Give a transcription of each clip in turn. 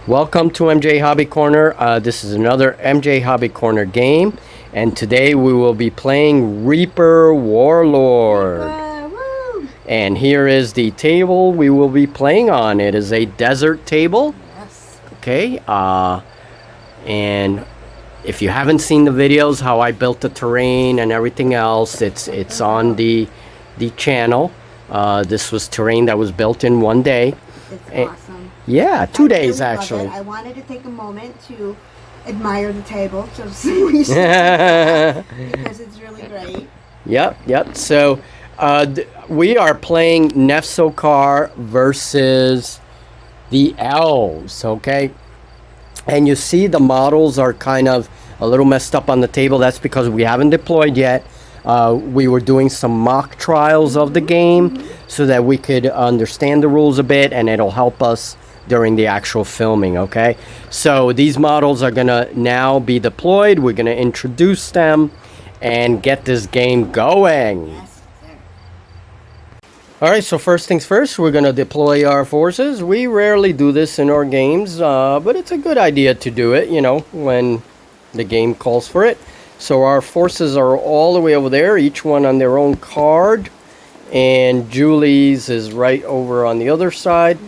Welcome to MJ Hobby Corner. This is another MJ Hobby Corner game, and today we will be playing Reaper Warlord. And here is the table we will be playing on. It is a desert table. Yes. Okay. And if you haven't seen the videos, how I built the terrain and everything else, it's on the channel. This was terrain that was built in one day. It's awesome. Yeah, 2 days really actually. I wanted to take a moment to admire the table, just because it's really great. Yep. So we are playing Nefsokar versus the Elves, okay? And you see the models are kind of a little messed up on the table. That's because we haven't deployed yet. We were doing some mock trials of the game so that we could understand the rules a bit, and it'll help us during the actual filming, okay? So these models are gonna now be deployed. We're gonna introduce them and get this game going. Yes, sir. All right, so first things first, we're gonna deploy our forces. We rarely do this in our games, but it's a good idea to do it, you know, when the game calls for it. So our forces are all the way over there, each one on their own card, and Julie's is right over on the other side.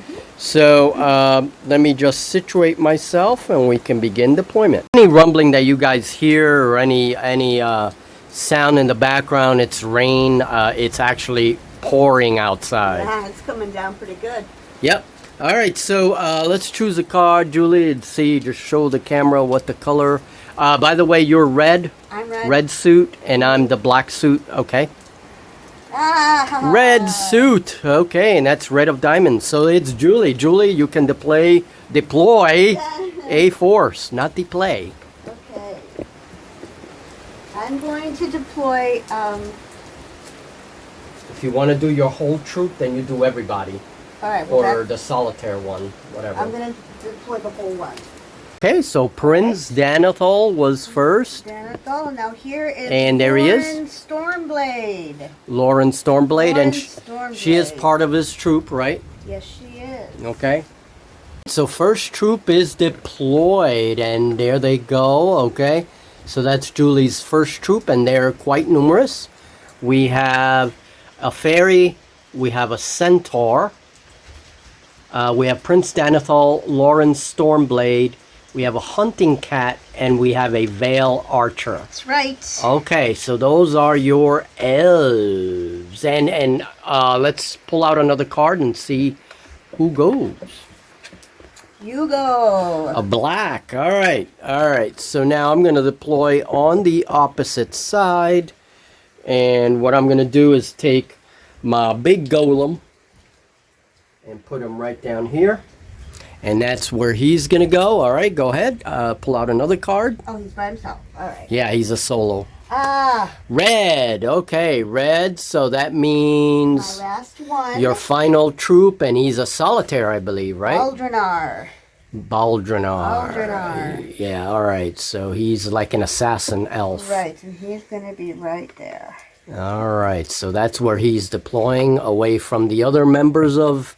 So let me just situate myself and we can begin deployment. Any rumbling that you guys hear or any sound in the background, it's rain. It's actually pouring outside. Yeah, it's coming down pretty good. Yep. All right, so let's choose a card, Julie, and see, just show the camera what the color. By the way, you're red. I'm red. Red suit, and I'm the black suit. Okay. Red suit. Okay, and that's red of diamonds. So it's Julie. Julie, you can deploy a force, not deploy. Okay. I'm going to deploy. If you want to do your whole troop, then you do everybody. All right. Well, Or the solitaire one, whatever. I'm going to deploy the whole one. Okay, so Prince Danithal was first. Danithal. Now here is And there he is. Stormblade. Lauren Stormblade, and Stormblade. she is part of his troop, right? Yes, she is. Okay. So first troop is deployed, and there they go. Okay. So that's Julie's first troop, and they're quite numerous. We have a fairy, we have a centaur, we have Prince Danithal, Lauren Stormblade, we have a hunting cat, and we have a veil archer. That's right. Okay, so those are your elves. And let's pull out another card and see who goes. You go. A black. All right. So now I'm going to deploy on the opposite side. And what I'm going to do is take my big golem and put him right down here. And that's where he's going to go. All right, go ahead. Pull out another card. Oh, he's by himself. All right. Yeah, he's a solo. Ah. Red. Okay, red. So that means My last one. your final troop, and he's a solitaire, I believe, right? Baldrinar. Baldrinar. Yeah, all right. So he's like an assassin elf. Right, and he's going to be right there. All right. So that's where he's deploying away from the other members of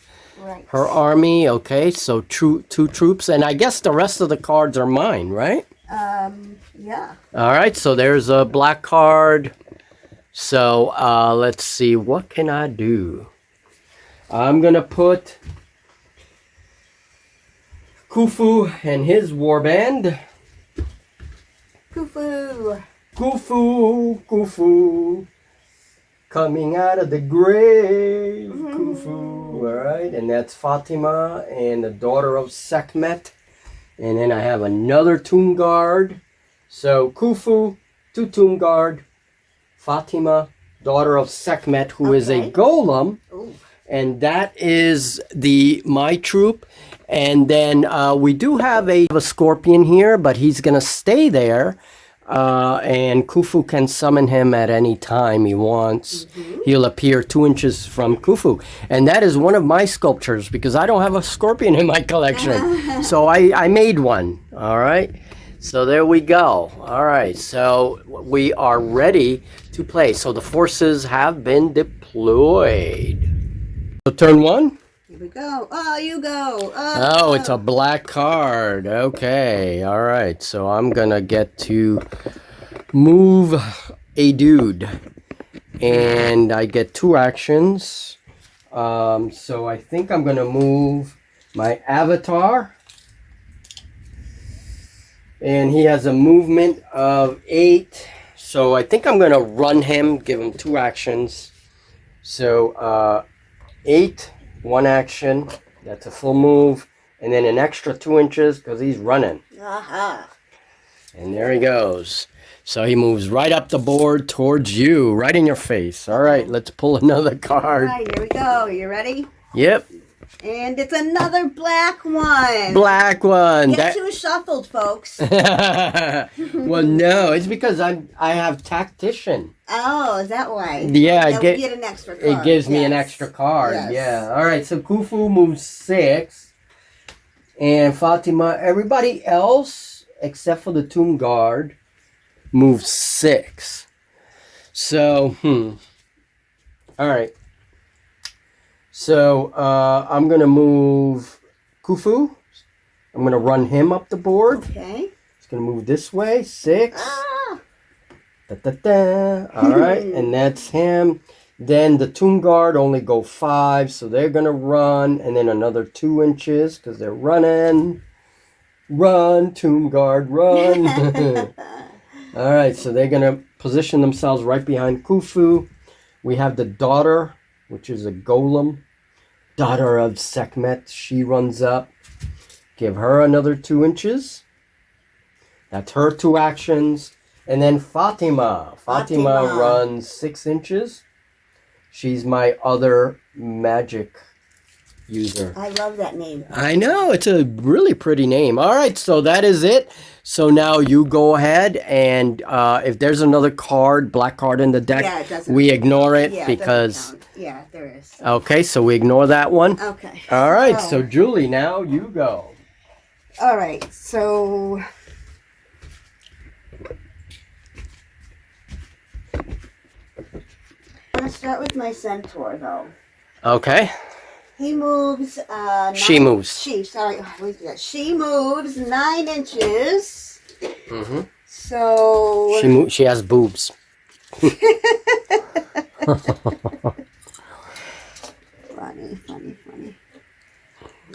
her army. Okay, so two troops, and I guess the rest of the cards are mine, right? Yeah. All right, so there's a black card. So let's see, what can I do? I'm gonna put Khufu and his warband. Khufu. Khufu. Coming out of the grave, Khufu. All right, and that's Fatima and the daughter of Sekhmet. And then I have another tomb guard. So Khufu, 2 tomb guard, Fatima, daughter of Sekhmet, who is a golem. Ooh. And that is my troop. And then we do have a scorpion here, but he's going to stay there. And Khufu can summon him at any time he wants. He'll appear 2 inches from Khufu. And that is one of my sculptures because I don't have a scorpion in my collection. So I made one. All right. So there we go. All right. So we are ready to play. So the forces have been deployed. So turn 1. we go. Oh, you go. Oh, it's a black card. Okay, all right. So I'm gonna get to move a dude, and I get 2 actions. So I think I'm gonna move my avatar, and he has a movement of 8. So I think I'm gonna run him, give him 2 actions. So 8, 1 action. That's a full move, and then an extra 2 inches because he's running. Aha. And there he goes. So he moves right up the board towards you, right in your face. All right, let's pull another card. All right, here we go. You ready? Yep. And it's another black one. Black one. Guess who shuffled, folks? Well, no, it's because I have tactician. Oh, is that why? Yeah, You get an extra card. it gives me an extra card. Yes. Yeah. All right, so Khufu moves 6. And Fatima, everybody else, except for the Tomb Guard, moves 6. So, all right. So, I'm going to move Khufu. I'm going to run him up the board. Okay. He's going to move this way. 6. Ah. Da-da-da. All right, and that's him. Then the Tomb Guard only go 5, so they're going to run. And then another 2 inches because they're running. Run, Tomb Guard, run. All right, so they're going to position themselves right behind Khufu. We have the daughter, which is a golem. Daughter of Sekhmet. She runs up. Give her another 2 inches. That's her 2 actions. And then Fatima. Fatima runs 6 inches. She's my other magic user. I love that name. I know, it's a really pretty name. All right, so that is it. So now you go ahead, and if there's another card, black card in the deck, we ignore it because... Yeah, there is. Okay, so we ignore that one. Okay. All right, so Julie, now you go. All right, so... I'm going to start with my centaur, though. Okay. He moves... She moves. She moves 9 inches. Mm-hmm. So... She has boobs. Funny.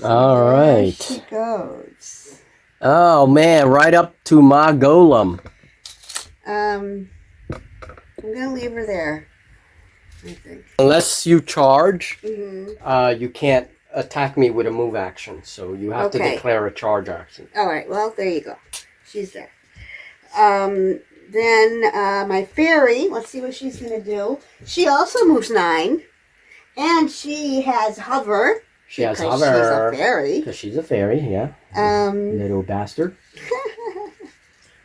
All right. There she goes. Oh, man, right up to my golem. I'm going to leave her there, I think. Unless you charge, Mm-hmm. you can't attack me with a move action. So you have to declare a charge action. All right, well, there you go. She's there. Then my fairy, let's see what she's going to do. She also moves 9. And she has hover. She has because hover. She's a fairy. Because she's a fairy, yeah. Little bastard.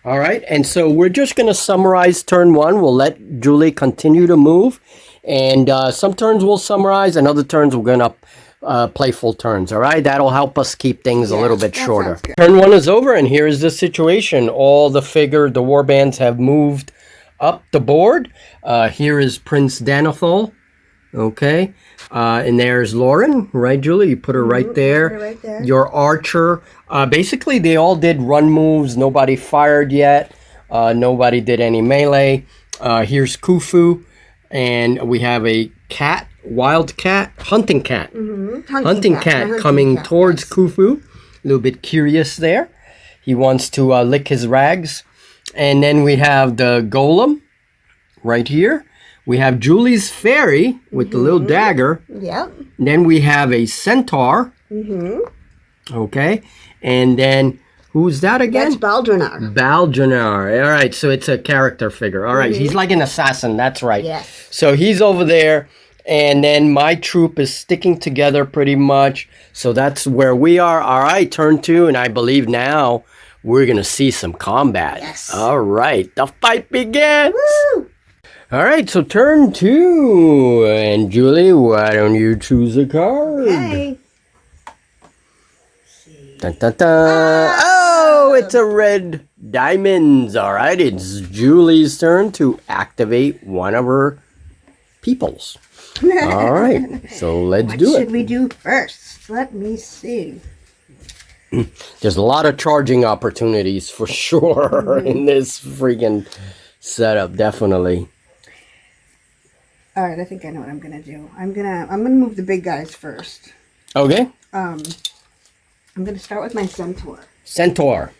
All right, and so we're just going to summarize turn 1. We'll let Julie continue to move. And some turns we'll summarize, and other turns we're going to play full turns, all right? That'll help us keep things a little bit shorter. Turn 1 is over, and here is the situation. All the warbands have moved up the board. Here is Prince Danithal. Okay, and there's Lauren, right, Julie? You put her right there. Put her right there. Your archer. Basically, they all did run moves. Nobody fired yet. Nobody did any melee. Here's Khufu, and we have a cat, wild cat, hunting cat. Hunting cat coming towards Khufu. A little bit curious there. He wants to lick his rags. And then we have the golem right here. We have Julie's fairy with the little dagger. Yep. Then we have a centaur. Okay. And then, who's that again? That's Baldranar. Baldranar. All right. So it's a character figure. All right. He's like an assassin. That's right. Yes. So he's over there. And then my troop is sticking together pretty much. So that's where we are. All right. Turn 2. And I believe now we're going to see some combat. Yes. All right. The fight begins. Woo! All right, so turn 2. And Julie, why don't you choose a card? Okay. Dun, dun, dun. Oh, it's a red diamonds. All right, it's Julie's turn to activate one of her peoples. All right, so let's do What it. should we do first? Let me see. There's a lot of charging opportunities for sure in this freaking setup, definitely. All right, I think I know what I'm gonna do. I'm gonna move the big guys first. Okay. I'm gonna start with my centaur. Centaur.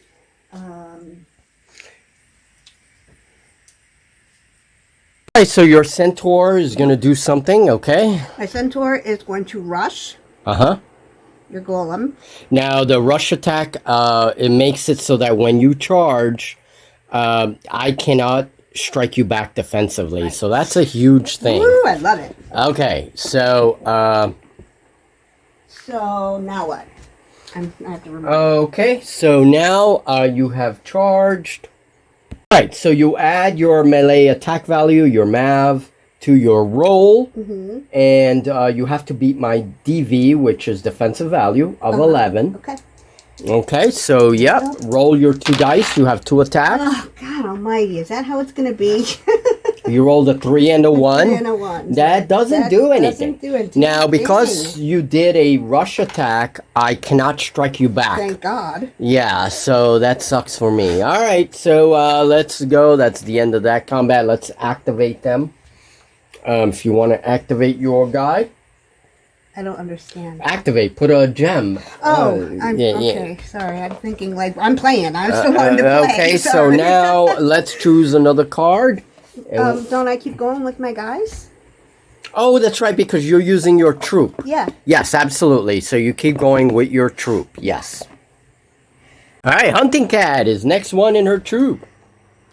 Alright, so your centaur is gonna do something, okay? My centaur is going to rush Uh-huh. your golem. Now the rush attack, it makes it so that when you charge, I cannot strike you back defensively. So that's a huge thing. Woo, I love it. Okay, so So now what? I have to remember. okay, so now you have charged. Alright, so you add your melee attack value, your MAV, to your roll, and you have to beat my DV, which is defensive value, of 11. Okay. Okay, so yep, roll your 2 dice. You have 2 attacks. Oh God Almighty! Is that how it's gonna be? You rolled a 3 and a 1. 3 and a 1. That doesn't do anything. Doesn't do anything. Now, because you did a rush attack, I cannot strike you back. Thank God. Yeah, so that sucks for me. All right, so let's go. That's the end of that combat. Let's activate them. If you want to activate your guy, I don't understand. activate. Put a gem. Okay. Sorry, I'm thinking like I'm playing. I'm still wanting to play. Okay, so sorry. now let's choose another card. Don't I keep going with my guys? Oh, that's right, because you're using your troop. Yeah. Yes, absolutely. So you keep going with your troop. Yes. All right, Hunting Cat is next one in her troop.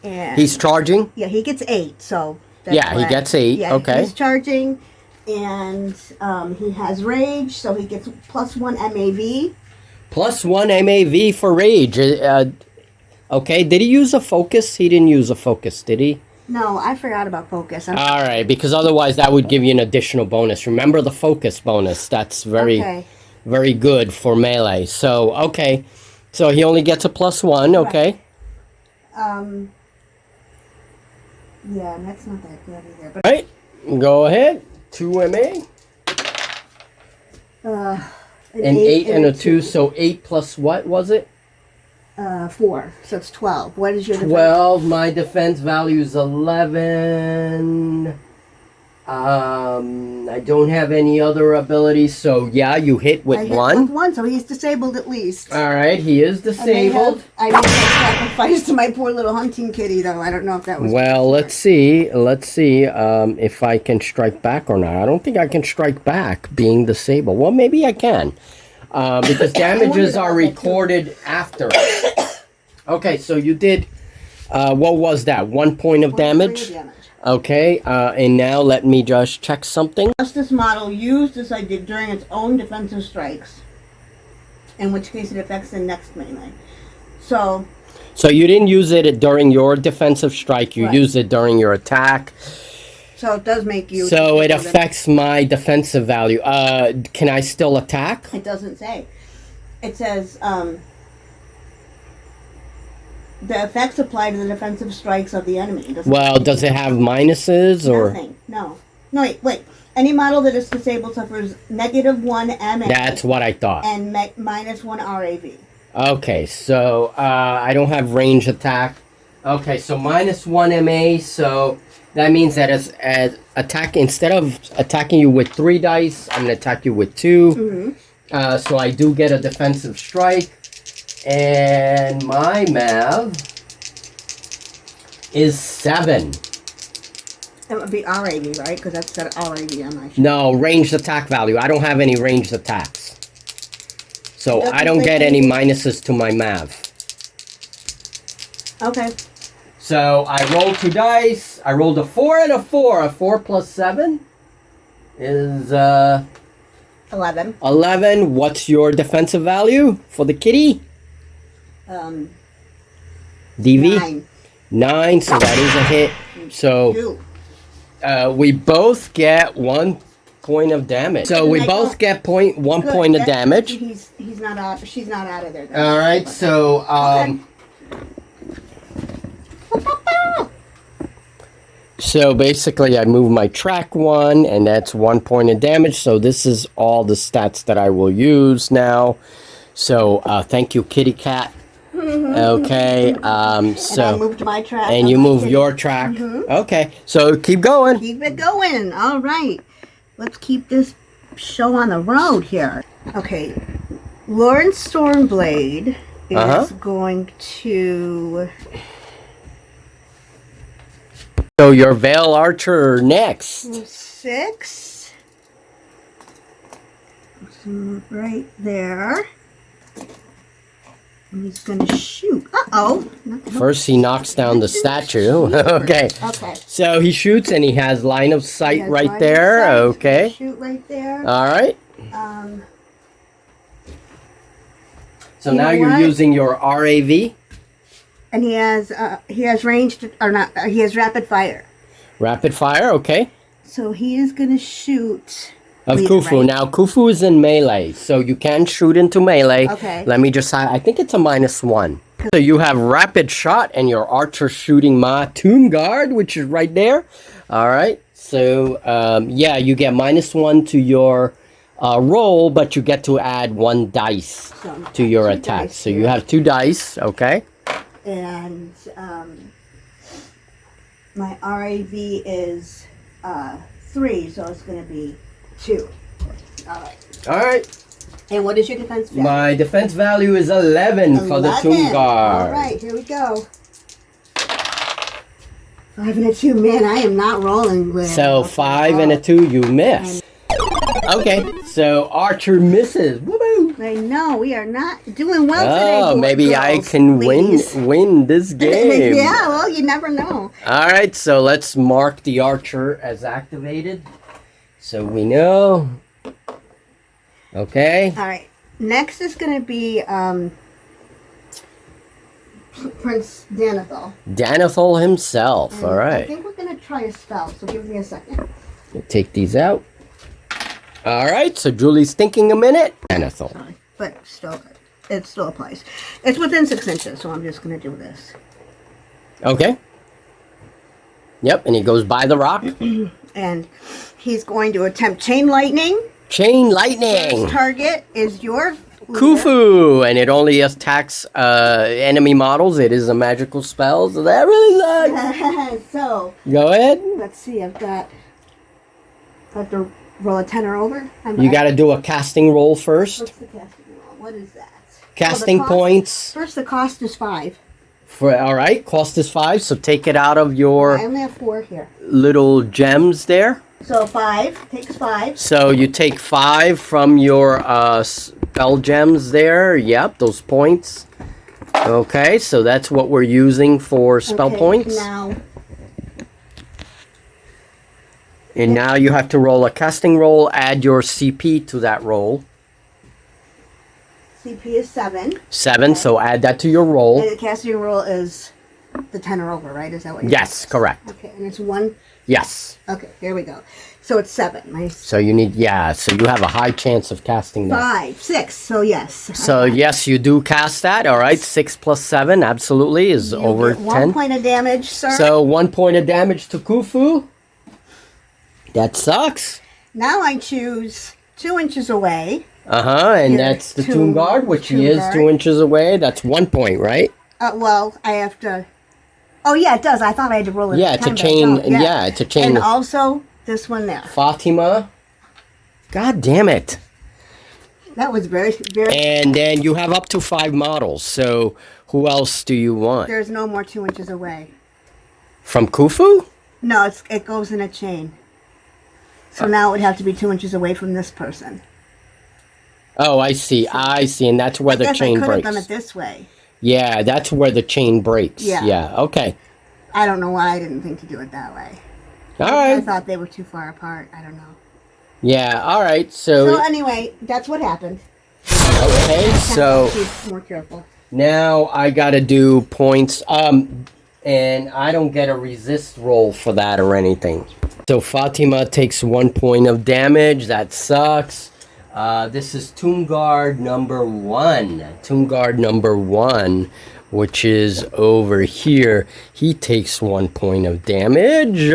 And He's charging. yeah, he gets 8. So that's Yeah, he why- gets 8. Yeah, Okay. he's charging, and he has rage, so he gets +1 MAV. +1 MAV for rage. Okay, did he use a focus? He didn't use a focus, did he? No, I forgot about focus. All right, because otherwise that would give you an additional bonus. Remember the focus bonus. That's very, very good for melee. So, okay. So he only gets a +1, okay. Yeah, and that's not that good either. But All right, go ahead. 2 MA. An 8 and a 2, so 8 plus what was it? 4, so it's 12. What is your defense? 12. My defense value is 11. I don't have any other abilities, so yeah, you hit with I hit 1. with 1, so he's disabled at least. All right, he is disabled. I made that sacrifice to my poor little hunting kitty, though. I don't know if that was. Well, let's see. Let's see if I can strike back or not. I don't think I can strike back being disabled. Well, maybe I can. Because damages are recorded after. Okay, so you did, what was that? 1 point of damage? Okay, and now let me just check something. Justice model used as I did during its own defensive strikes, in which case it affects the next melee. So you didn't use it during your defensive strike, you used it during your attack. So it does make you. So it affects my defensive value. Can I still attack? It doesn't say. It says the effects apply to the defensive strikes of the enemy. Well, does it have minuses or? Nothing. No. No, wait. Any model that is disabled suffers -1 MA. That's what I thought. And -1 RAV. Okay, so I don't have range attack. Okay, so -1 MA, so that means that as instead of attacking you with 3 dice, I'm going to attack you with 2. So I do get a defensive strike. And my MAV is 7. That would be RAV, right? Because that's got RAV on my sheet. No, ranged attack value. I don't have any ranged attacks. So Doesn't I don't say get any anything. minuses to my MAV. Okay. So I rolled 2 dice. I rolled a 4 and a 4. A 4 plus 7 is 11. 11. What's your defensive value for the kitty? DV? 9. 9, so that is a hit. So 2. we both get 1 point of damage. So we both get 1 point of damage. He's not out. She's not out of there. All right, so So basically I move my track 1 and that's 1 point of damage. So this is all the stats that I will use now. So thank you, kitty cat. Okay, and I moved my track. And you move your track. Okay, so keep going. Keep it going. All right. Let's keep this show on the road here. Okay. Lawrence Stormblade is going to... So your Veil Archer next. 6. So right there. And he's going to shoot. Uh-oh. First he knocks down the statue. Okay. Okay. So he shoots and he has line of sight right there. Okay. Shoot right there. All right. So You now know you're what? using your RAV. And he has ranged, or not, he has rapid fire. Rapid fire, okay. So he is going to shoot... Of Khufu. Now, Khufu is in melee, so you can shoot into melee. Okay. Let me just... I think it's a -1. So you have rapid shot, and your archer shooting my Tomb Guard, which is right there. All right. So, yeah, you get -1 to your roll, but you get to add 1 dice to your attack. So you have 2 dice, okay? And my RAV is 3, so it's going to be 2. All right. All right. And what is your defense value? My defense value is 11 for the Tomb Guard. All right, here we go. 5 and a 2. Man, I am not rolling with. So 5 and a 2, you miss. Okay, so Archer misses. Woo-hoo. I know we are not doing well today. Oh, boys, maybe I girls, can ladies. win this game. Yeah, well, you never know. All right, so let's mark the Archer as activated, so we know. Okay. All right. Next is going to be Prince Danithal. Danithal himself. And all I right. think we're going to try a spell, so give me a second. Take these out. All right, so Julie's thinking a minute. Danithal. Sorry, but still, it still applies. It's within 6 inches, so I'm just going to do this. Okay. Yep, and he goes by the rock. And he's going to attempt Chain Lightning. Chain lightning. His target is your Khufu, and it only attacks enemy models. It is a magical spell, so that really sucks. So, Go ahead. let's see. I have to roll a 10 or over. You got to do a casting roll first. What's the casting roll? What is that? Casting cost, points. First, the cost is 5. All right, cost is 5, so take it out of your I only have 4 here. little gems there. So 5 takes 5. So you take 5 from your spell gems there. Yep, those points. Okay, so that's what we're using for spell points. Now, And now you have to roll a casting roll, add your CP to that roll. CP is 7. 7, so add that to your roll. And the casting roll is the 10 or over, right? Is that what you're Yes, correct. Okay, and it's 1. Yes. Okay, there we go. So it's 7. Nice. So you need, so you have a high chance of casting that. 5, 6. So yes. So yes, you do cast that. All right, 6 plus 7 absolutely is You over get 10. 1 point of damage, sir. So 1 point of damage to Khufu. That sucks. Now I choose 2 inches away. And Your that's the Tomb- Tomb Guard, which Tomb he is Guard. 2 inches away. That's 1 point, right? Well, I have to. Oh yeah, it does. I thought I had to roll it. Yeah, it's a chain. Yeah, it's a chain. And also this one there. Fatima. God damn it. That was very, very. And then you have up to 5 models. So who else do you want? There's no more 2 inches away. From Khufu? No, it goes in a chain. So now it would have to be 2 inches away from this person. Oh, I see. And that's where the Yes, chain I could have breaks. done it this way. Yeah, that's where the chain breaks. Yeah. Okay. I don't know why I didn't think to do it that way. All I right. thought they were too far apart. I don't know. Yeah, all right. So So, anyway, that's what happened. okay, so Be more careful. now I got to do points. And I don't get a resist roll for that or anything. So Fatima takes 1 point of damage. That sucks. This is Tomb Guard number 1. Tomb Guard number 1 which is over here. He takes 1 point of damage.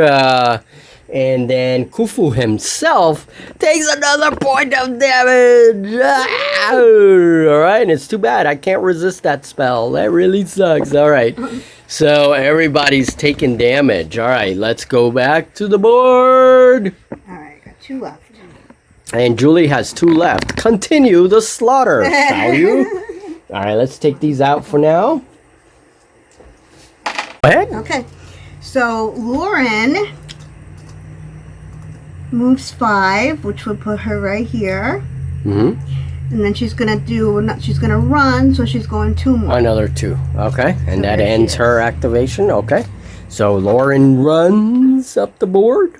And then Khufu himself takes another point of damage. All right, and it's too bad. I can't resist that spell. That really sucks. All right, so everybody's taking damage. All right, let's go back to the board. All right, got 2 left. And Julie has 2 left. Continue the slaughter, shall you? All right, let's take these out for now. Go ahead. Okay, so Lauren moves 5, which would put her right here. And then she's gonna run, so she's going 2 more. Another 2. Okay, and So that there she ends is. her activation. Okay, so Lauren runs up the board.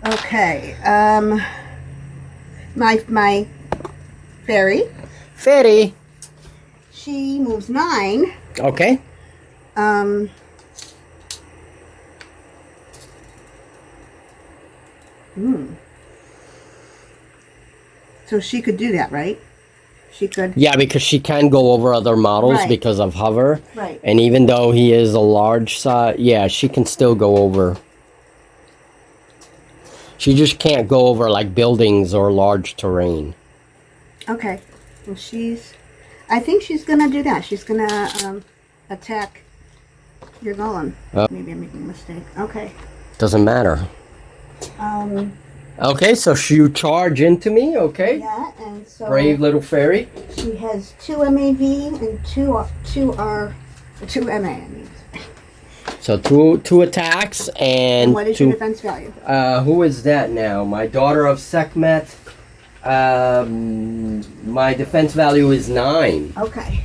Okay, my fairy, she moves 9. Okay. So she could do that, right? She could. Yeah, because she can go over other models Right. because of hover. Right. And even though he is a large size, yeah, she can still go over. She just can't go over like buildings or large terrain. Okay. Well, I think she's gonna do that. She's gonna attack your golem. Maybe I'm making a mistake. Okay. Doesn't matter. Um. Okay, so you charge into me, okay? Yeah, and so Brave little fairy. she has 2 MAV and 2 MA. I mean. So two attacks and What is 2. your defense value? Who is that now? My daughter of Sekhmet. My defense value is 9. Okay.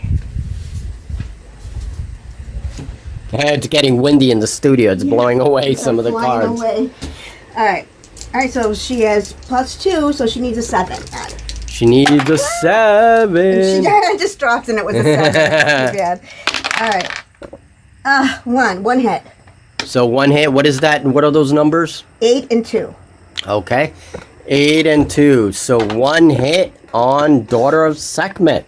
It's getting windy in the studio. It's blowing away some of the Flying cards. away. All right. All right. So she has +2, so she needs a 7. She needs a 7. She just dropped and it was a 7. Too bad. All right. 1 hit. So 1 hit. What is that? What are those numbers? 8 and 2. Okay. 8 and 2. So 1 hit on Daughter of Sekhmet.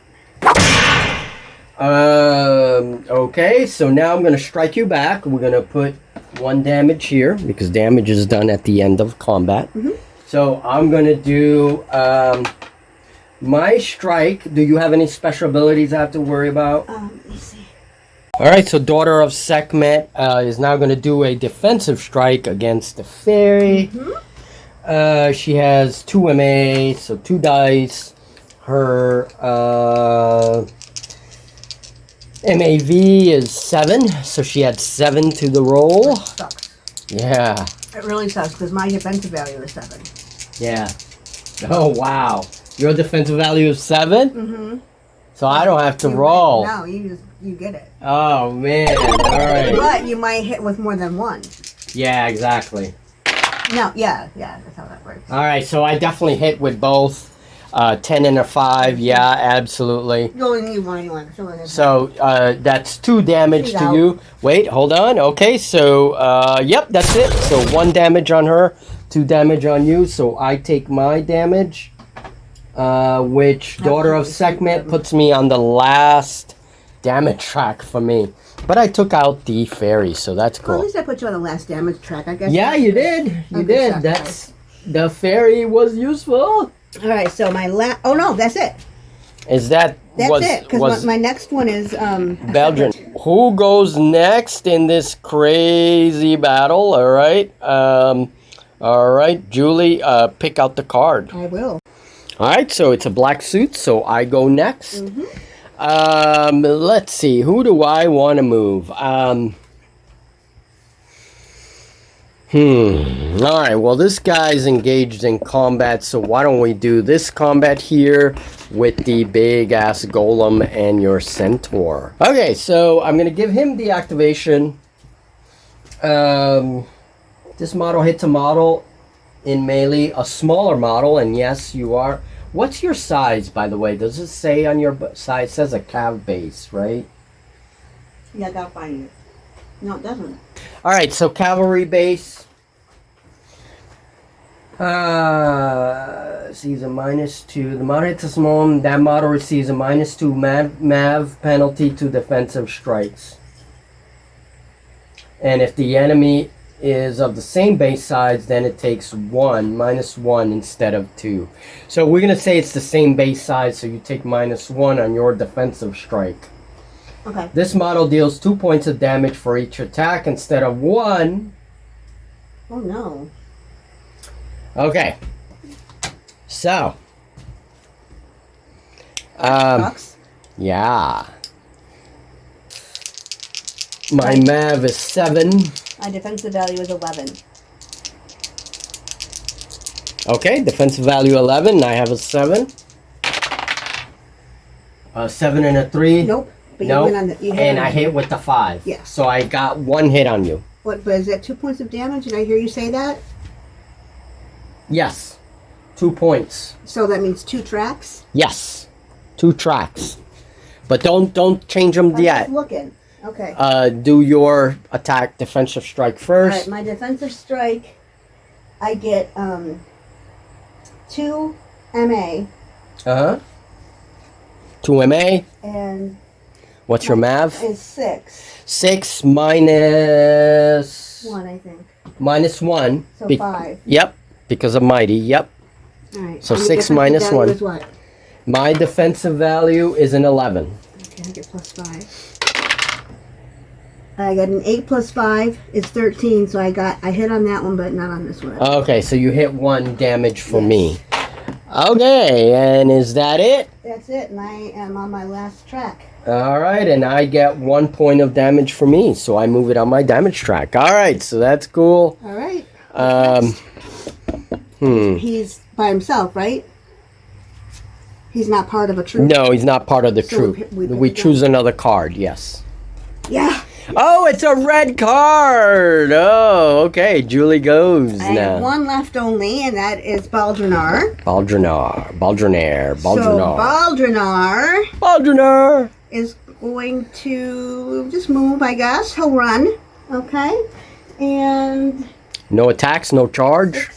Okay. So now I'm going to strike you back. We're going to put 1 damage here because damage is done at the end of combat. So I'm going to do my strike. Do you have any special abilities I have to worry about? Let me see. Alright, so Daughter of Sekhmet is now going to do a defensive strike against the fairy. She has 2 MA, so 2 dice. Her MAV is 7, so she had 7 to the roll. Sucks. Yeah, It really sucks because my defensive value is 7. yeah. Oh, wow. Your defensive value is 7? So I don't have to roll. No, you get it. Oh, man. Alright. But you might hit with more than 1. Yeah, exactly. No, yeah, that's how that works. All right, so I definitely hit with both 10 and a 5. Yeah, absolutely. You only need 1 anyway. So that's 2 damage She's to out. you. Wait, hold on. Okay, so yep, that's it. So 1 damage on her, 2 damage on you. So I take my damage, which Daughter of Sekhmet puts me on the last damage track for me. But I took out the fairy, so that's Well, at cool. least I put you on the last damage track, I guess. Yeah, you did. You Okay, did. so- That's the fairy was useful. All right, so my oh no, that's it. Is that That's was it, because my next one is Belgian? Who goes next in this crazy battle? All right, Julie, pick out the card. I will. All right, so it's a black suit, so I go next. Let's see, who do I want to move? All right, well, this guy's engaged in combat, so why don't we do this combat here with the big-ass golem and your centaur. Okay, so I'm going to give him the activation. This model hits a model in melee, a smaller model, and yes, you are. What's your size, by the way? Does it say on your size? It says a cav base, right? Yeah, I gotta find it. No, it doesn't. All right, so cavalry base. Receives a -2. The model hits a small. That model receives a -2 MAV penalty to defensive strikes. And if the enemy is of the same base size, then it takes -1 instead of 2. So we're gonna say it's the same base size, so you take -1 on your defensive strike. Okay. This model deals 2 points of damage for each attack instead of 1. Oh no. Okay. So. Sucks. Yeah. My MAV is 7. My defensive value is 11. Okay, defensive value 11. I have a 7. 7 and a 3. Nope. But No. you went on the, you hit And on I hit with the 5. Yeah. So I got 1 hit on you. What? But is that 2 points of damage? Did I hear you say that? Yes. 2 points. So that means 2 tracks. Yes. 2 tracks. But don't change them I'm yet. just looking. Okay. Do your attack defensive strike All first. right. My defensive strike, I get 2 MA. 2 MA. And What's your MAV? is 6. 6 minus 1, I think. -1. So 5. Yep. Because of mighty. Yep. All right. So And 6 the minus defensive 1. value is what? My defensive value is an 11. Okay, I get +5. I got an 8 plus 5 is 13, so I hit on that one, but not on this one. Okay, so you hit 1 damage for me. Okay, and is that it? That's it, and I am on my last track. All right, and I get 1 point of damage for me, so I move it on my damage track. All right, so that's cool. All right. He's by himself, right? He's not part of a troop. No, he's not part of the So troop. we pick We it choose another card, yes. Yeah. Oh, it's a red card. Oh, okay. Julie goes I now. have one left only, and that is Baldrinar. Baldrinar. So Baldrinar is going to just move, I guess. He'll run. Okay. And No attacks, no charge.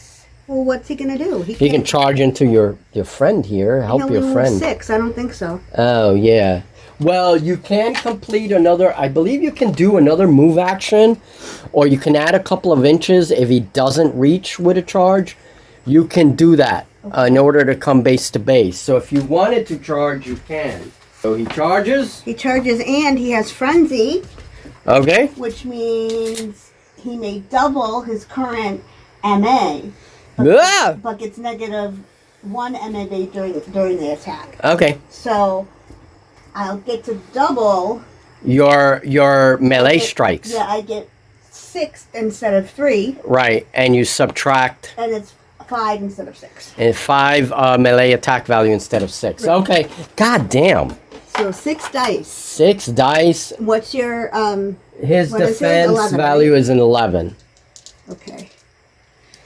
well, what's he gonna do? He can charge into your friend here. Help your friend. 6. I don't think so. Oh, yeah. Well, you can complete another, I believe you can do another move action, or you can add a couple of inches if he doesn't reach with a charge. You can do that in order to come base to base. So if you wanted to charge, you can. So he charges. He charges, and he has Frenzy, Okay. which means he may double his current MA, Ah! but gets negative 1 MA during the attack. Okay. So I'll get to double. Your melee strikes. Yeah, I get 6 instead of 3, Right, and you subtract and it's 5 instead of 6. and 5 melee attack value instead of 6. Right. Okay. God damn. So 6 dice. 6 dice. What's your His what is it? defense 11, value right? is an 11. Okay.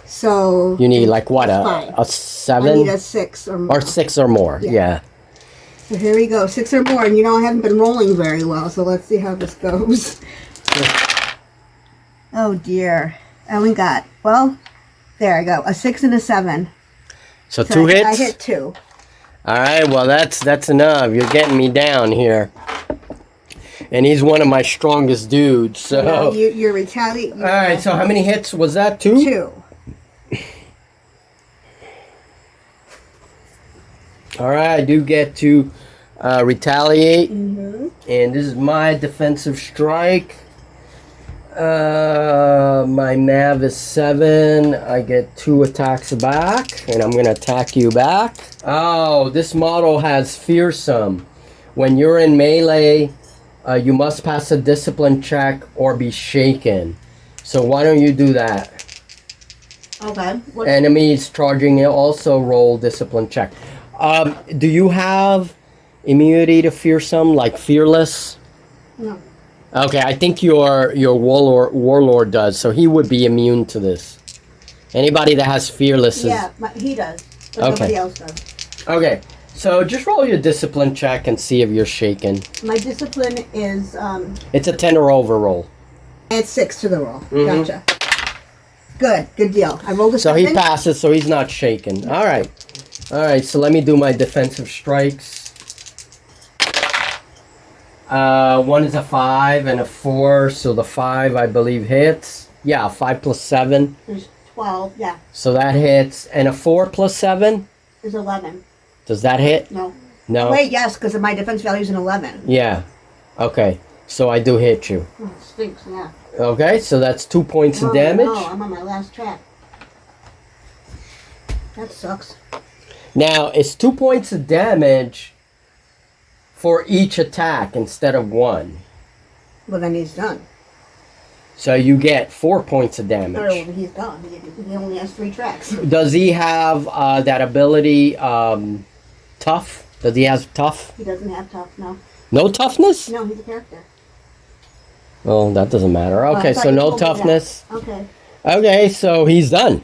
So You need like what, a Fine. 7? I need a 6 or more. Or 6 or more, yeah. So here we go, 6 or more. And you know I haven't been rolling very well, so let's see how this goes. Oh dear. And we got, well, there I go, a 6 and a 7. So So 2 I hits? hit 2. All right, well, that's enough. You're getting me down here. And he's one of my strongest dudes, so... Now you're retaliating. All right, so how many hits was that? 2? 2. All right, I do get to retaliate. Mm-hmm. And this is my defensive strike. My MAV is 7. I get 2 attacks back, and I'm going to attack you back. Oh, this model has fearsome. When you're in melee, you must pass a discipline check or be shaken. So why don't you do that? Okay. Enemies charging it also roll discipline check. Do you have immunity to fearsome, like fearless? No. Okay, I think your warlord does, so he would be immune to this. Anybody that has fearless is... Yeah, he does. But Okay. nobody else does. Okay, so just roll your discipline check and see if you're shaken. My discipline is It's a 10 or over roll. add 6 to the roll. Mhm. Gotcha. Good deal. I rolled a So 7. he passes, so he's not shaken. All right. Alright, so let me do my defensive strikes. One is a 5 and a 4, so the 5 I believe hits. Yeah, 5 plus 7. There's 12, yeah. So that hits. And a 4 plus 7? There's 11. Does that hit? No. No? Wait, yes, because my defense value is an 11. Yeah. Okay, so I do hit you. Oh, it stinks, yeah. Okay, so that's 2 points of damage. No, I'm on my last track. That sucks. Now, it's 2 points of damage for each attack instead of 1. Well, then he's done. So you get 4 points of Oh, damage. well, he's done. He only has 3 tracks. Does he have that ability, tough? Does he have tough? He doesn't have tough, no. No toughness? No, he's a character. Well, that doesn't matter. Okay, so no toughness. Okay. Okay, so he's done.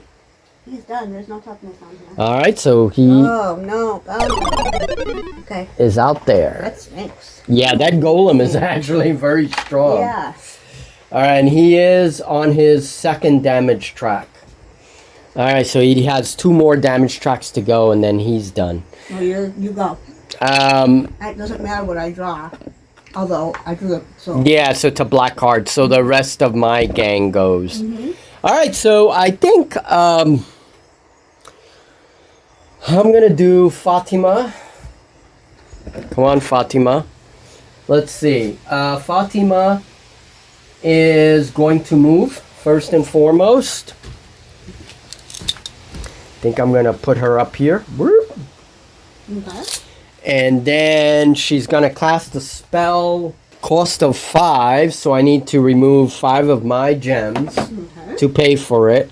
He's done. There's no toughness on him. Alright, so he Oh, no. Okay. is out there. That stinks. Yeah, that golem is actually very strong. Yeah. Alright, and he is on his second damage track. Alright, so he has 2 more damage tracks to go, and then he's done. Well, you go. It doesn't matter what I draw. Although, I drew it, so... Yeah, so it's a black card, so the rest of my gang goes. Alright, so I think I'm gonna do Fatima. Come on, Fatima. Let's see. Fatima is going to move, first and foremost. I think I'm gonna put her up here. Okay. And then she's gonna cast a spell, cost of 5, so I need to remove 5 of my gems to pay for it.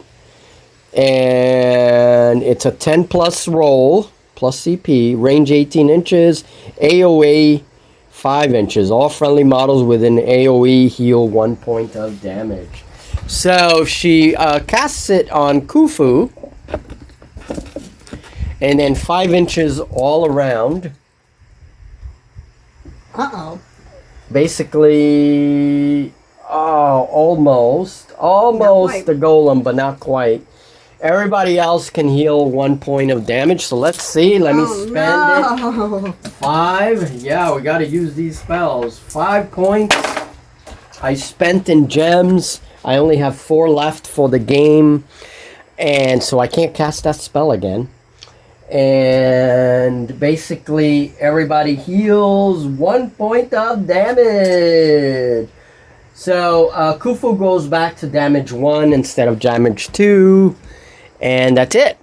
And it's a 10 plus roll, plus CP, range 18 inches, AoE 5 inches. All friendly models within AoE heal 1 point of damage. So she casts it on Khufu, and then 5 inches all around. Uh-oh. Basically, almost the golem, but not quite. Everybody else can heal 1 point of damage, so let's see. Let me spend it. 5. Yeah, we got to use these spells. 5 points I spent in gems. I only have 4 left for the game, and so I can't cast that spell again. And basically everybody heals 1 point of damage. So Khufu goes back to damage 1 instead of damage 2, and that's it.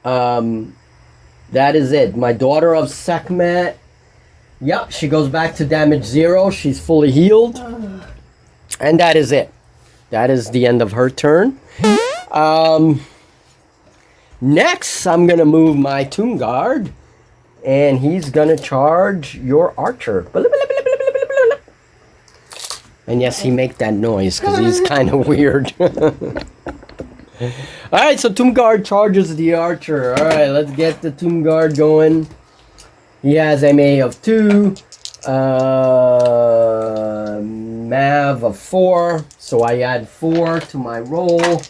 That is it. My daughter of Sekhmet, yep, she goes back to damage 0. She's fully healed, and that is it. That is the end of her turn. Next, I'm going to move my Tomb Guard, and he's going to charge your archer. And yes, he make that noise because he's kind of weird. Alright, so Tomb Guard charges the archer. Alright, let's get the Tomb Guard going. He has MA of 2, Mav of 4, so I add 4 to my roll.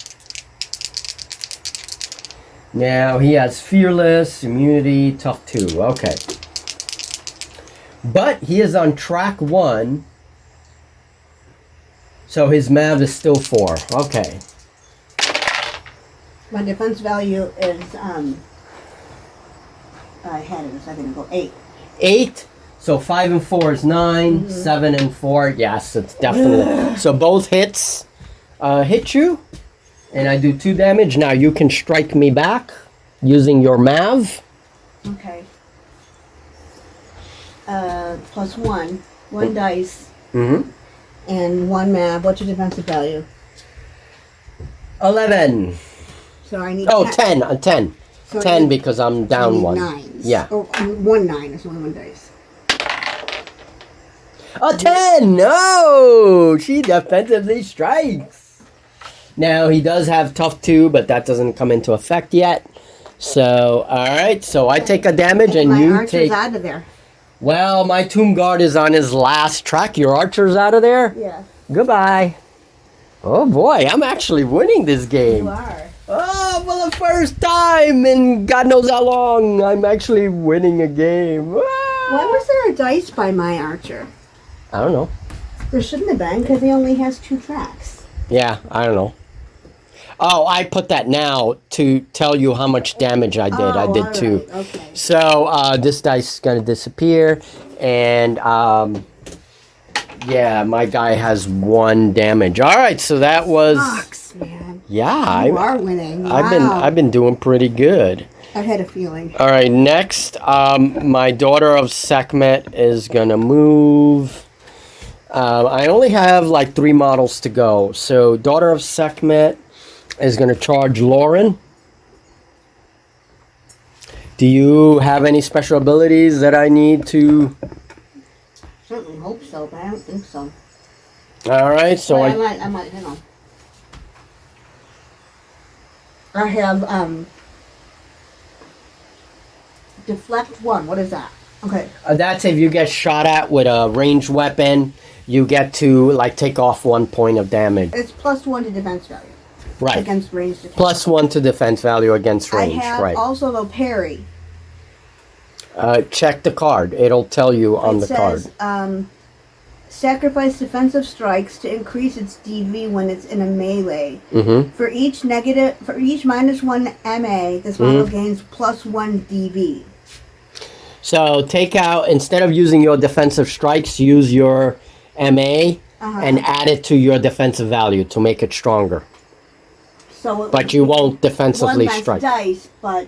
Now he has Fearless, Immunity, Tough 2. Okay. But he is on track 1. So his Mav is still 4. Okay. My defense value is, I had it a second ago, 8. 8. So 5 and 4 is 9. 7 and 4. Yes, it's definitely. So both hits hit you. And I do 2 damage. Now you can strike me back using your Mav. Okay. Plus 1. 1 dice. And 1 Mav. What's your defensive value? 11. So I need 10. 10. So 10 because I'm down 1. 9s. Yeah. Oh, 1 9 is only 1 dice. A 10! No! She defensively strikes. Now, he does have Tough 2, but that doesn't come into effect yet. So, alright. So, I take a damage and you take... My archer's out of there. Well, my Tomb Guard is on his last track. Your archer's out of there? Yeah. Goodbye. Oh, boy. I'm actually winning this game. You are. Oh, for the first time in God knows how long, I'm actually winning a game. Why was there a dice by my archer? I don't know. There shouldn't have been, because he only has 2 tracks. Yeah, I don't know. Oh, I put that now to tell you how much damage I did. I did 2. Right. Okay. So this dice is going to disappear. And yeah, my guy has 1 damage. All right, so that was... Fox, man. Yeah, You are winning. Wow. I've been doing pretty good. I had a feeling. All right, next, my daughter of Sekhmet is gonna move. I only have like 3 models to go. So daughter of Sekhmet is gonna charge Lauren. Do you have any special abilities that I need to? Certainly hope so, but I don't think so. All right, so I might, you know. I have deflect 1. What is that? Okay. That's if you get shot at with a ranged weapon, you get to like take off 1 point of damage. It's +1 to defense value. Right. Against ranged attack. +1 to defense value against range. I have right. also the parry. Check the card. It'll tell you on the card. It says, sacrifice defensive strikes to increase its DV when it's in a melee. Mm-hmm. For each -1 MA, this model gains +1 DV. So take out, instead of using your defensive strikes, use your MA and add it to your defensive value to make it stronger. So but you won't defensively 1 less strike. dice, but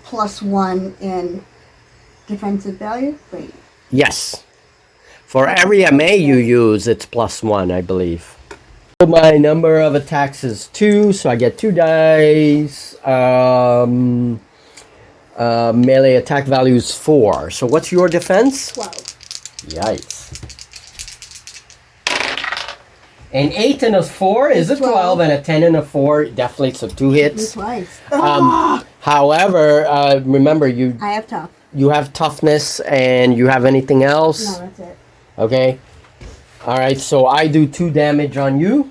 +1 in defensive value? Wait. Yes. For every MA you use, it's +1, I believe. So my number of attacks is 2, so I get 2 dice. Melee attack value is 4. So what's your defense? 12. Yikes. An 8 and a 4 is a 12, and a 10 and a 4 definitely, so 2 hits. Twice. However, remember I have tough. you have toughness, and you have anything else? No, that's it. Okay. All right, so I do 2 damage on you.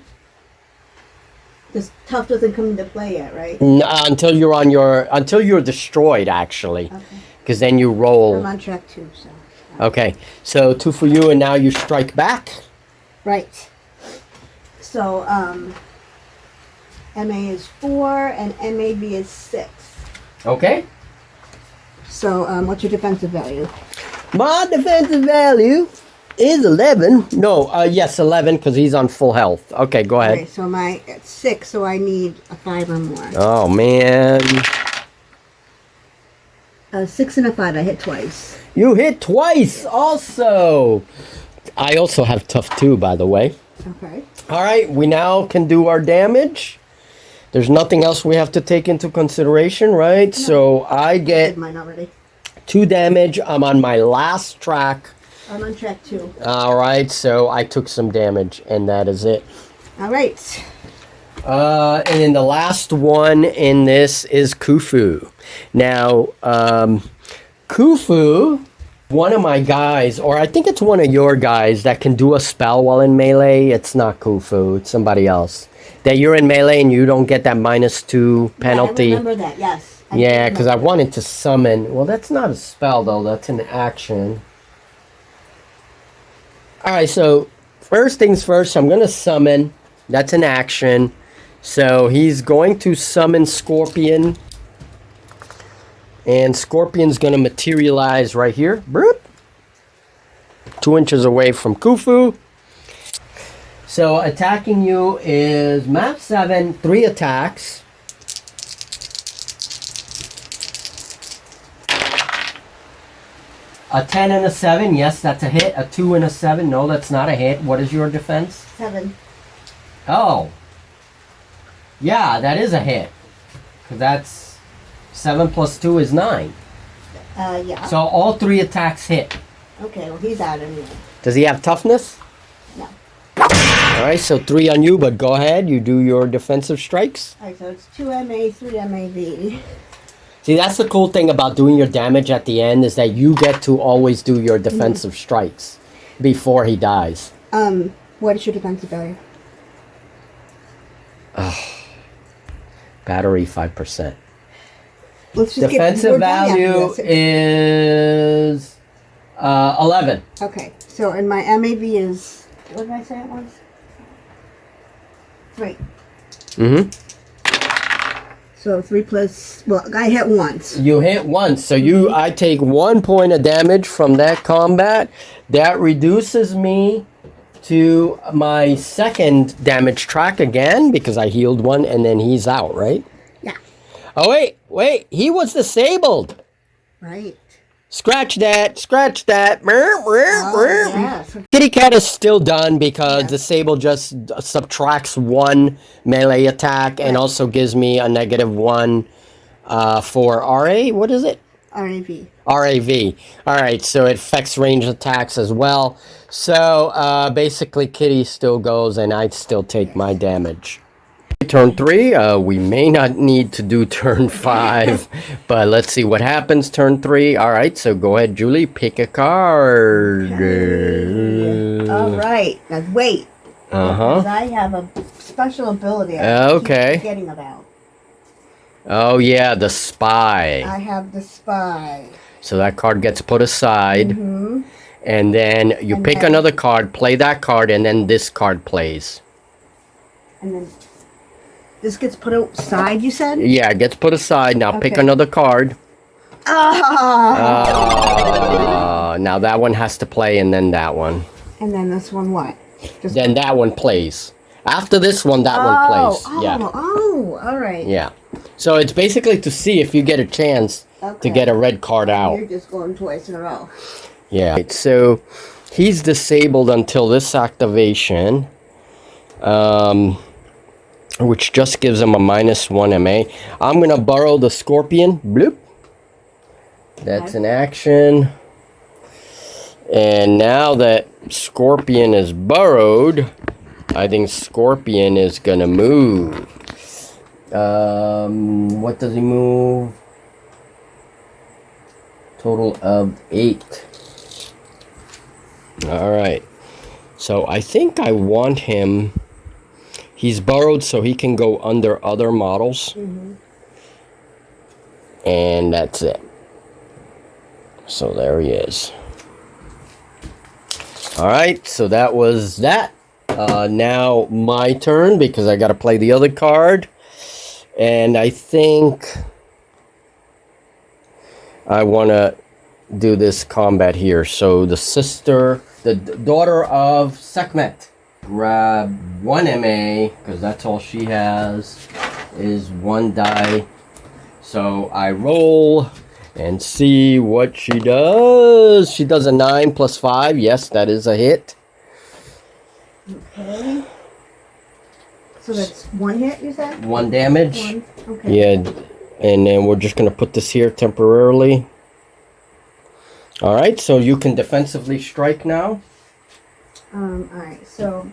This tough doesn't come into play yet, right? Until you're destroyed, actually, Okay. because then you roll. I'm on track 2, so. Okay, so 2 for you, and now you strike back. Right. So, MA is 4 and MAV is 6. Okay. So, what's your defensive value? My defensive value is 11. No, yes, 11, because he's on full health. Okay, go ahead. Okay, so it's 6, so I need a 5 or more. Oh, man. 6 and a 5, I hit twice. You hit twice also. I also have tough too, by the way. Okay. All right, we now can do our damage. There's nothing else we have to take into consideration, right? No. So I get mine already. 2 damage. I'm on my last track. I'm on track 2. All right, so I took some damage, and that is it. All right. And then the last one in this is Khufu. Now, Khufu, one of my guys, or I think it's one of your guys that can do a spell while in melee. It's not Khufu, it's somebody else. That you're in melee and you don't get that -2 penalty. Yeah, I remember that, yes. Yeah, because I wanted to summon. Well, that's not a spell, though. That's an action. All right, so first things first, I'm going to summon. That's an action. So he's going to summon Scorpion. And Scorpion's going to materialize right here. 2 inches away from Khufu. So attacking you is map 7, 3 attacks. A 10 and a 7, yes, that's a hit. A 2 and a 7, no, that's not a hit. What is your defense? 7. Oh. Yeah, that is a hit. Because that's 7 plus 2 is 9. Yeah. So all 3 attacks hit. Okay, well, he's out anyway. Does he have toughness? No. Alright, so 3 on you, but go ahead. You do your defensive strikes. Alright, so it's 2 MA, 3 MAV. See, that's the cool thing about doing your damage at the end is that you get to always do your defensive strikes before he dies. What is your defensive value? Battery 5%. Let's just Defensive we're done after value this. is 11. Okay, so and my MAV is, what did I say it was? 3. Mm-hmm. So 3 plus, well, I hit once. You hit once, so I take 1 point of damage from that combat. That reduces me to my second damage track again because I healed 1 and then he's out, right? Yeah. Oh wait, he was disabled. Right. Scratch that. Yeah. Kitty cat is still done because disable just subtracts 1 melee attack and also gives me a -1 for RA. What is it? RAV. RAV. Alright, so it affects range attacks as well. So basically Kitty still goes and I still take my damage. Turn 3, we may not need to do turn 5, but let's see what happens turn 3. Alright, so go ahead, Julie, pick a card. Okay. Alright, now wait. Because I have a special ability I keep forgetting about. Oh yeah, the spy. I have the spy. So that card gets put aside. Mm-hmm. And then you pick another card, play that card, and then this card plays. And then this gets put aside, you said? Yeah, it gets put aside. Now pick another card. Now that one has to play, and then that one. And then this one what? Then that one plays. After this one, that one plays. All right. Yeah. So it's basically to see if you get a chance to get a red card out. You're just going twice in a row. Yeah. So he's disabled until this activation. Which just gives him a -1 MA. I'm going to borrow the Scorpion. Bloop. That's an action. And now that Scorpion is borrowed, I think Scorpion is going to move. What does he move? Total of 8. Alright. So I think I want him... He's borrowed so he can go under other models. Mm-hmm. And that's it. So there he is. Alright, so that was that. Now my turn because I got to play the other card. And I think I want to do this combat here. So the sister, the daughter of Sekhmet. Grab 1 MA, because that's all she has, is 1 die. So I roll and see what she does. She does a 9 plus 5. Yes, that is a hit. Okay. So that's 1 hit, you said? 1 damage. 1. Okay. Yeah, and then we're just going to put this here temporarily. Alright, so you can defensively strike now. Alright, so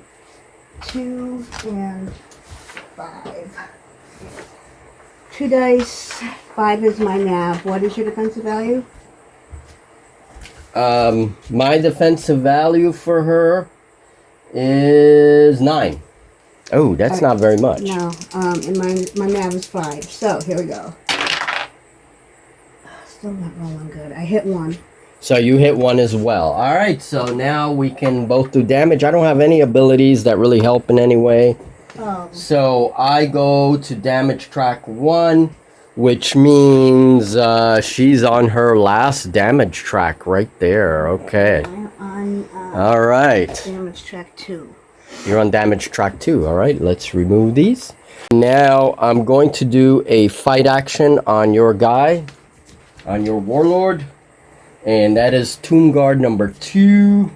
2 and 5. 2 dice, 5 is my nav. What is your defensive value? My defensive value for her is 9. Oh, that's not very much. No, and my nav is 5. So, here we go. Still not rolling good. I hit 1. So you hit 1 as well. Alright, so now we can both do damage. I don't have any abilities that really help in any way. Oh. So I go to damage track 1, which means she's on her last damage track right there. Okay. I'm on Alright. damage track 2. You're on damage track 2. Alright, let's remove these. Now I'm going to do a fight action on your guy, on your Warlord. And that is Tomb Guard number 2.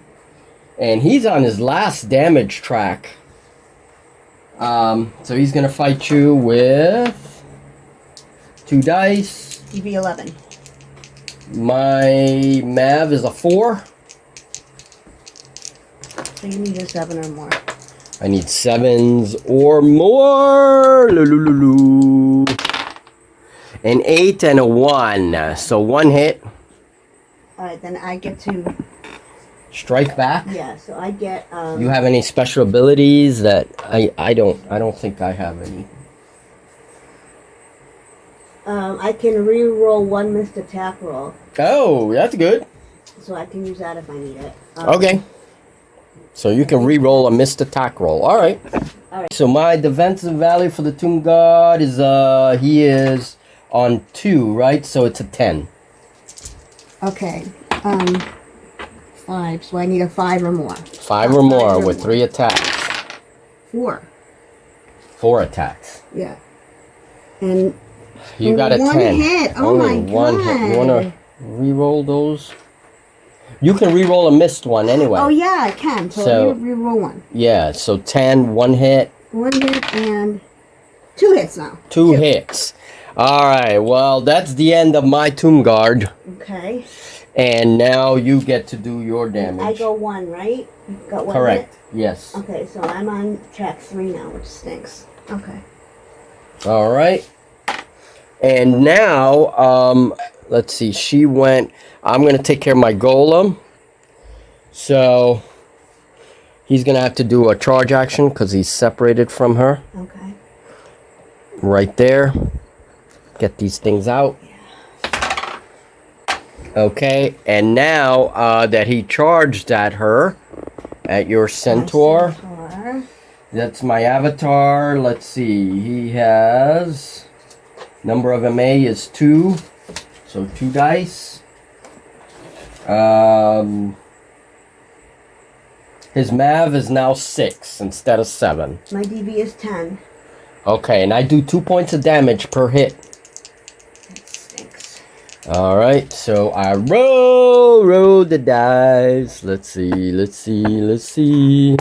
And he's on his last damage track. So he's going to fight you with 2 dice. EV11. My Mav is a 4. So you need a 7 or more. I need 7s or more. An 8 and a 1. So 1 hit. Alright, then I get to... Strike back? Yeah, so I get... You have any special abilities that I don't think I have any. I can re-roll one missed attack roll. Oh, that's good. So I can use that if I need it. Okay. So you can re-roll a missed attack roll. All right. All right. So my defensive value for the Tomb God is he is on 2, right? So it's a 10. Okay. 5. So I need a 5 or more. 5 or more with 3 attacks. 4. 4 attacks. Yeah. And you got a 10. One hit. Oh only my one god. hit. You want to re-roll those? You can re-roll a missed one anyway. Oh yeah, I can. So let me re-roll one. Yeah, so 10, 1 hit. 1 hit and 2 hits now. 2 hits. All right, well, that's the end of my Tomb Guard. Okay. And now you get to do your damage. I go 1, right? You got 1 Correct. hit? Yes. Okay, so I'm on track 3 now, which stinks. Okay. All right. And now, let's see. She went. I'm going to take care of my golem. So he's going to have to do a charge action because he's separated from her. Okay. Right there. Get these things out. Yeah. Okay. And now that he charged at her, at your centaur. That's my avatar. Let's see. He has... Number of MA is 2. So 2 dice. His MAV is now 6 instead of 7. My DV is 10. Okay, and I do 2 points of damage per hit. That stinks. Alright, so I roll the dice. Let's see.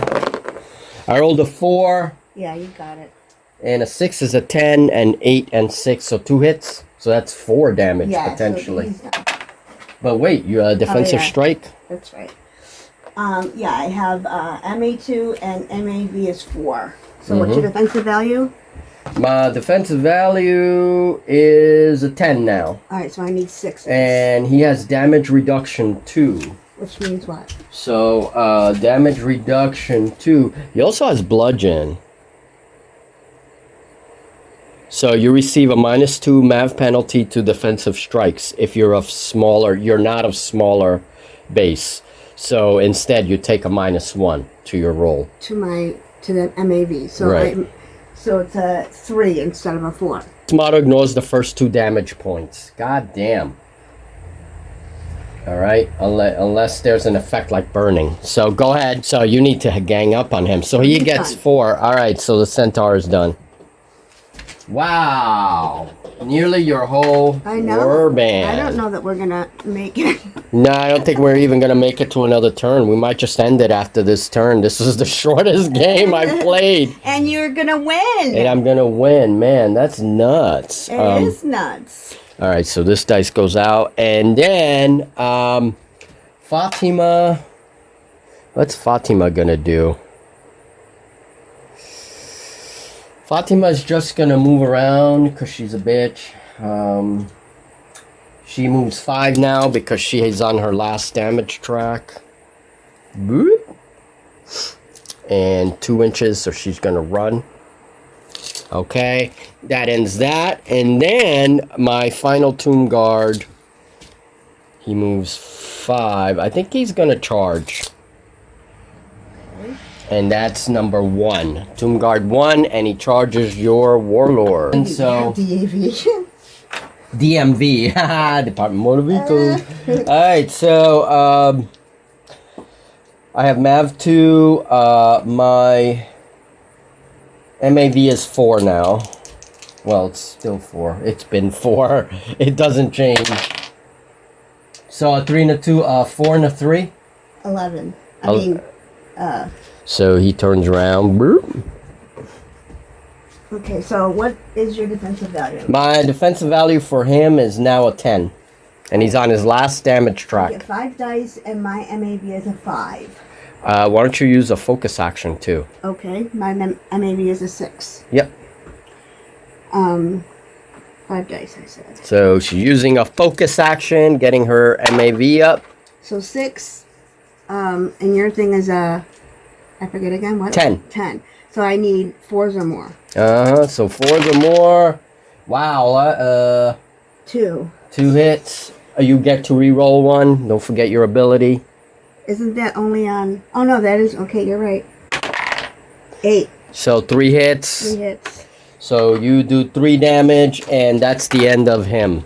I rolled a 4. Yeah, you got it. And a 6 is a 10, and 8 and 6, so 2 hits. So that's 4 damage potentially. So he's done. But wait, you defensive strike? That's right. Yeah, I have MA2 and MAV is 4. So what's your defensive value? My defensive value is a 10 now. Alright, so I need 6. And he has damage reduction 2. Which means what? So, damage reduction 2. He also has bludgeon. So you receive a -2 MAV penalty to defensive strikes if you're not of smaller base. So instead you take a -1 to your roll. To the MAV. So right. So it's a 3 instead of a 4. This model ignores the first 2 damage points. God damn. Alright, unless there's an effect like burning. So go ahead. So you need to gang up on him. So he gets 4. Alright, so the centaur is done. Wow. Nearly your whole war band. I don't know that we're going to make it. No, I don't think we're even going to make it to another turn. We might just end it after this turn. This is the shortest game I've played. And you're going to win. And I'm going to win. Man, that's nuts. It is nuts. All right, so this dice goes out. And then Fatima. What's Fatima going to do? Fatima's just going to move around because she's a bitch. She moves 5 now because she is on her last damage track. Boop. And 2 inches, so she's going to run. Okay, that ends that. And then my final Tomb Guard, he moves 5. I think he's going to charge. And that's number 1. Tomb Guard 1, and he charges your Warlord. And so... DMV. Department Motor Vehicles. Alright, so... I have MAV2. My... MAV is 4 now. Well, it's still 4. It's been 4. It doesn't change. So a 3 and a 2, 4 and a 3? 11. So he turns around. Boop. Okay, so what is your defensive value? My defensive value for him is now a 10. And he's on his last damage track. I get 5 dice and my MAV is a 5. Why don't you use a focus action too? Okay, my MAV is a 6. Yep. 5 dice, I said. So she's using a focus action, getting her MAV up. So 6. And your thing is a... I forget again, what? 10. 10. So I need 4s or more. So 4s or more. Wow. 2. 2 hits. You get to re-roll 1. Don't forget your ability. Isn't that only on... Oh, no, that is... Okay, you're right. 8. So 3 hits. 3 hits. So you do 3 damage, and that's the end of him.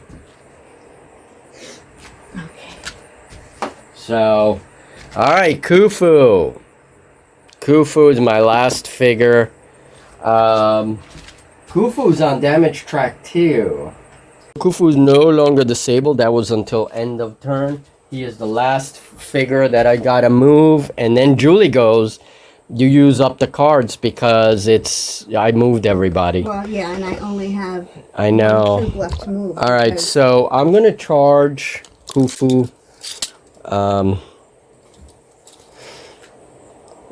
Okay. So, alright, Khufu. Khufu is my last figure. Khufu's on damage track 2. Khufu is no longer disabled. That was until end of turn. He is the last figure that I gotta move. And then Julie goes, you use up the cards because I moved everybody. Well, yeah, and I only have... I know. 2 left to move. Alright, so I'm gonna charge Khufu.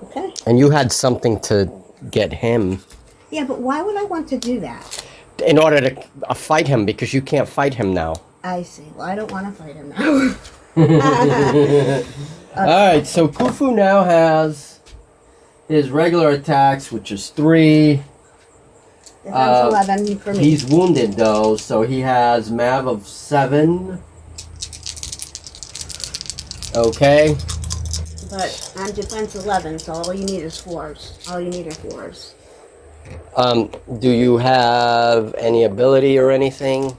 Okay. And you had something to get him. Yeah, but why would I want to do that? In order to fight him, because you can't fight him now. I see. Well, I don't want to fight him now. Alright, so Khufu now has his regular attacks, which is 3. Defense 11 for me. He's wounded though, so he has Mav of 7. Okay. But I'm defense 11, so all you need is 4s. All you need are 4s. Do you have any ability or anything?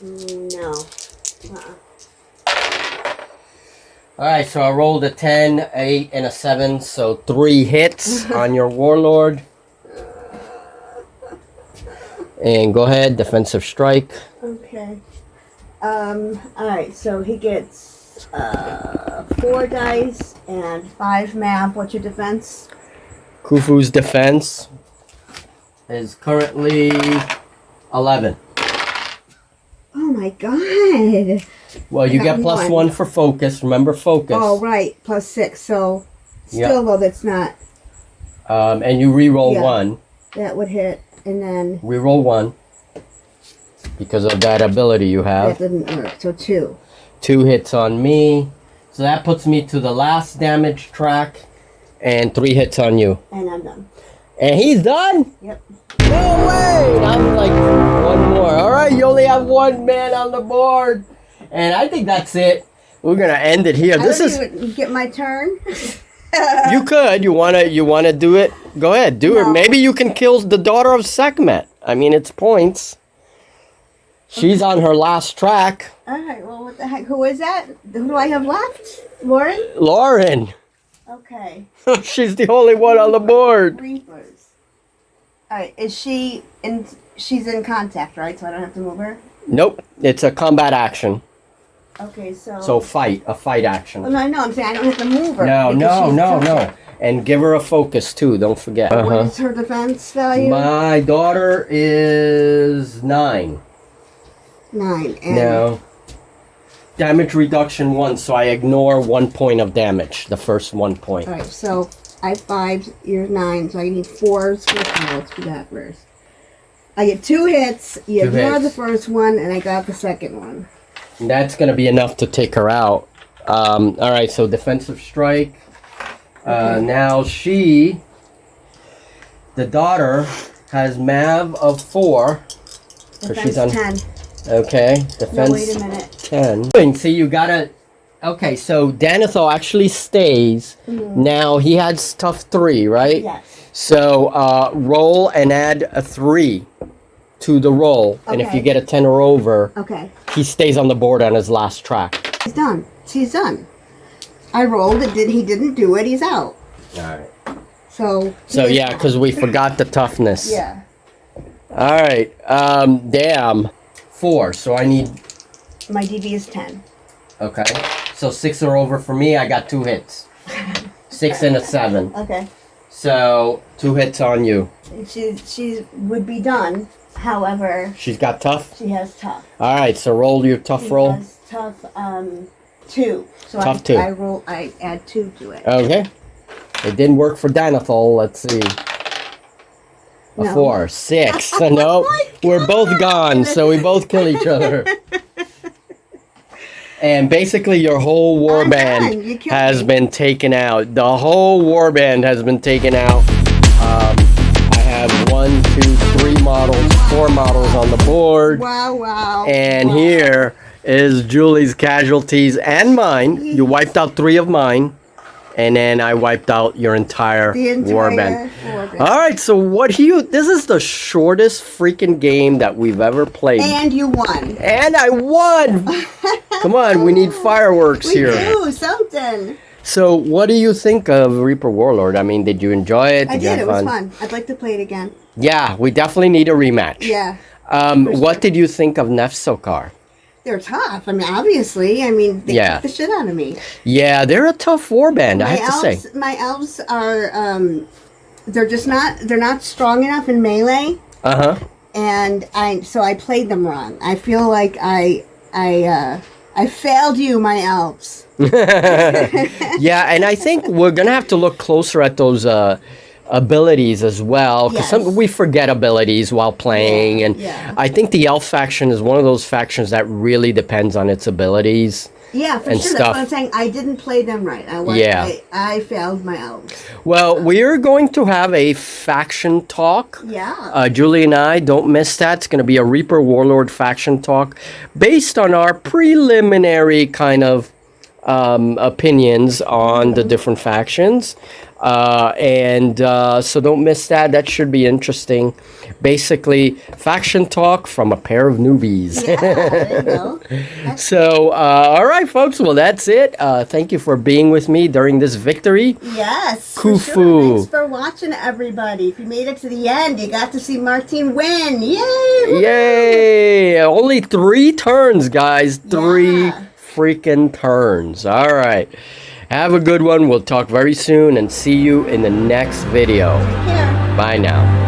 No. Alright, so I rolled a 10, 8, and a 7, so 3 hits on your Warlord. And go ahead, defensive strike. Okay. Alright, so he gets 4 dice and 5 map. What's your defense? Khufu's defense is currently 11. Oh my god. Well, you get plus 1 for focus. Remember focus. Oh, right. Plus 6. So, still though, that's not... and you re-roll 1. That would hit. And then... Re-roll 1. Because of that ability you have. That didn't work. So 2. 2 hits on me. So that puts me to the last damage track. And 3 hits on you. And I'm done. And he's done? Yep. No way! I'm like 1 more. Alright, you only have 1 man on the board. And I think that's it. We're gonna end it here. This is... You get my turn? You could. You wanna do it? Go ahead, do it. Maybe you can kill the daughter of Sekhmet. I mean, it's points. She's on her last track. Alright, well, what the heck? Who is that? Who do I have left? Lauren? Lauren. Okay. She's the only one on the board. Reapers. Alright, is she in... She's in contact, right? So I don't have to move her? Nope. It's a combat action. Okay, so... So a fight action. Well, no, I know. I'm saying I don't have to move her. No. And give her a focus, too. Don't forget. What is her defense value? My daughter is 9. 9. And No. Damage reduction 1, so I ignore 1 point of damage. The first 1 point. Alright, so I have 5, you're 9, so I need 4s. Let's do that first. I get 2 hits, you ignore the first one, and I got the second one. That's going to be enough to take her out. Alright, so defensive strike. Now the daughter, has Mav of 4. Defense she's on 10. Okay, defense No, wait a minute. 10. See, you gotta... Okay, so Danithal actually stays. Now, he has tough 3, right? Yes. So, roll and add a 3 to the roll. And if you get a 10 or over, he stays on the board on his last track. He's done. He's done. I rolled it. He didn't do it. He's out. Alright. So yeah, because we forgot the toughness. Yeah. Alright, damn. 4, so I need... My DB is 10. Okay. So 6 or over for me, I got 2 hits. 6 and a 7. Okay. So 2 hits on you. She would be done. However, she's got tough? She has tough. Alright, so roll your tough roll. She has tough 2. So tough 2. I add 2 to it. Okay. It didn't work for Danithal. Let's see. A 4. 6. Nope. We're both gone, so we both kill each other. And basically your whole warband has been taken out. The whole warband has been taken out. I have 1, 2, 3 models, 4 models on the board. Wow, wow. And wow. here is Julie's casualties and mine. You wiped out 3 of mine. And then I wiped out your entire warband. All right, so what do you... This is the shortest freaking game that we've ever played. And you won. And I won! Come on, we need fireworks here. We do, something. So what do you think of Reaper Warlord? I mean, did you enjoy it? I did, it was fun. I'd like to play it again. Yeah, we definitely need a rematch. Yeah. What did you think of Nefsokar? They're tough. I mean, obviously. I mean, they kick the shit out of me. Yeah, they're a tough warband, I have to say. My elves are, they're just not, they're not strong enough in melee. Uh-huh. And so I played them wrong. I feel like I failed you, my elves. Yeah, and I think we're going to have to look closer at those abilities as well, because we forget abilities while playing, and I think the elf faction is one of those factions that really depends on its abilities. Yeah, for sure. That's what I'm saying. I didn't play them right. I failed my elves. Well, we're going to have a faction talk. Yeah. Julie and I, don't miss that. It's going to be a Reaper Warlord faction talk based on our preliminary kind of opinions on the different factions. So don't miss that. That should be interesting. Basically, faction talk from a pair of newbies. Yeah, there you go. So, all right, folks. Well, that's it. Thank you for being with me during this victory. Yes. Khufu. Sure. Thanks for watching, everybody. If you made it to the end, you got to see Martine win. Yay! Yay! Only 3 turns, guys. 3 freaking turns. All right. Have a good one. We'll talk very soon and see you in the next video. Take care. Bye now.